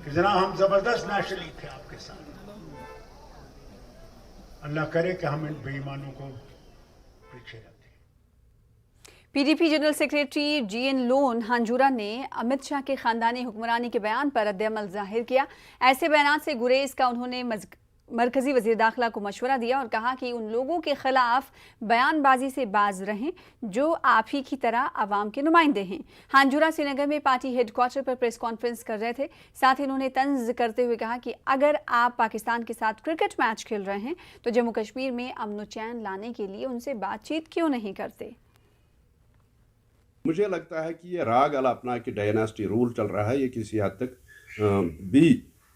जनाब हम जबरदस्त नेशनली थे आपके साथ। अल्लाह करे कि हम इन बेईमानों को पीछे रखें। PDP general secretary GN Lone Hanjura ने अमित शाह के खानदानी हुक्मरानी के बयान पर रद्द-ए-अमल जाहिर किया। ऐसे बयान से गुरेज का उन्होंने मरकजी वजीर दाखिला को मशवरा दिया और कहा कि उन लोगों के खिलाफ बयानबाजी से बाज रहें जो आप ही की तरह आवाम के नुमाइंदे हैं। हांजुरा श्रीनगर में पार्टी हेडक्वार्टर पर प्रेस कॉन्फ्रेंस कर रहे थे। साथ ही उन्होंने तंज करते हुए कहा कि अगर आप पाकिस्तान के साथ क्रिकेट मैच खेल रहे हैं तो जम्मू कश्मीर में अमन चैन लाने के लिए उनसे बातचीत क्यों नहीं करते। मुझे लगता है कि ये राग अलापना की डायनास्टी रूल चल रहा है, ये किसी हद तक भी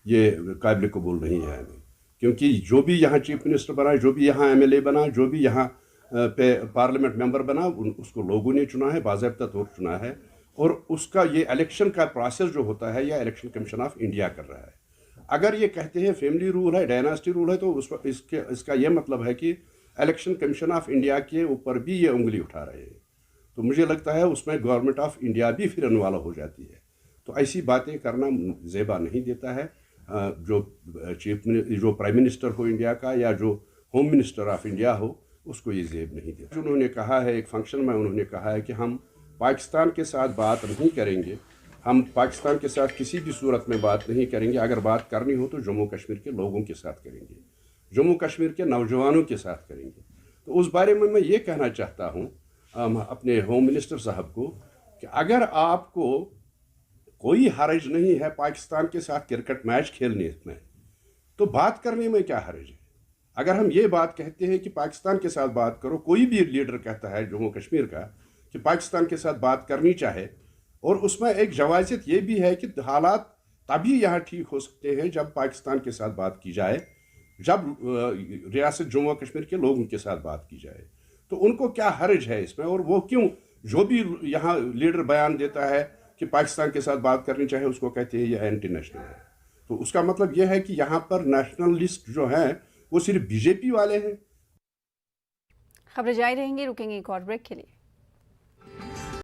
ये काबिल कबूल नहीं है, क्योंकि जो भी यहाँ चीफ मिनिस्टर बना, जो भी यहाँ एमएलए बना, जो भी यहाँ पार्लियामेंट मेंबर बना, उसको लोगों ने चुना है, बाज़ाब्ता तौर चुना है, और उसका ये इलेक्शन का प्रोसेस जो होता है या इलेक्शन कमीशन ऑफ इंडिया कर रहा है। अगर ये कहते हैं फैमिली रूल है, डायनास्टी रूल है, तो इसका ये मतलब है कि इलेक्शन कमीशन ऑफ इंडिया के ऊपर भी ये उंगली उठा रहे हैं। तो मुझे लगता है उसमें गवर्नमेंट ऑफ इंडिया भी फिर इन्वॉल्व हो जाती है। तो ऐसी बातें करना ज़ेबा नहीं देता है। जो प्राइम मिनिस्टर हो इंडिया का या जो होम मिनिस्टर ऑफ इंडिया हो, उसको ये ज़ेब नहीं देता। उन्होंने कहा है एक फंक्शन में, उन्होंने कहा है कि हम पाकिस्तान के साथ बात नहीं करेंगे, हम पाकिस्तान के साथ किसी भी सूरत में बात नहीं करेंगे। अगर बात करनी हो तो जम्मू कश्मीर के लोगों के साथ करेंगे, जम्मू कश्मीर के नौजवानों के साथ करेंगे। तो उस बारे में मैं ये कहना चाहता हूँ अपने होम मिनिस्टर साहब को कि अगर आपको कोई हर्ज नहीं है पाकिस्तान के साथ क्रिकेट मैच खेलने में, तो बात करने में क्या हर्ज है। अगर हम ये बात कहते हैं कि पाकिस्तान के साथ बात करो, कोई भी लीडर कहता है जम्मू कश्मीर का कि पाकिस्तान के साथ बात करनी चाहे, और उसमें एक जवाज़त ये भी है कि हालात तभी यहाँ ठीक हो सकते हैं जब पाकिस्तान के साथ बात की जाए, जब रियासत जम्मू कश्मीर के लोगों के साथ बात की जाए। तो उनको क्या हर्ज है इसमें, और वो क्यों जो भी यहाँ लीडर बयान देता है कि पाकिस्तान के साथ बात करनी चाहिए, उसको कहते हैं ये एंटी नेशनल है। तो उसका मतलब ये है कि यहाँ पर नेशनलिस्ट जो हैं वो सिर्फ बीजेपी वाले हैं। खबरें जारी रहेंगी, रुकेंगे एक और ब्रेक के लिए।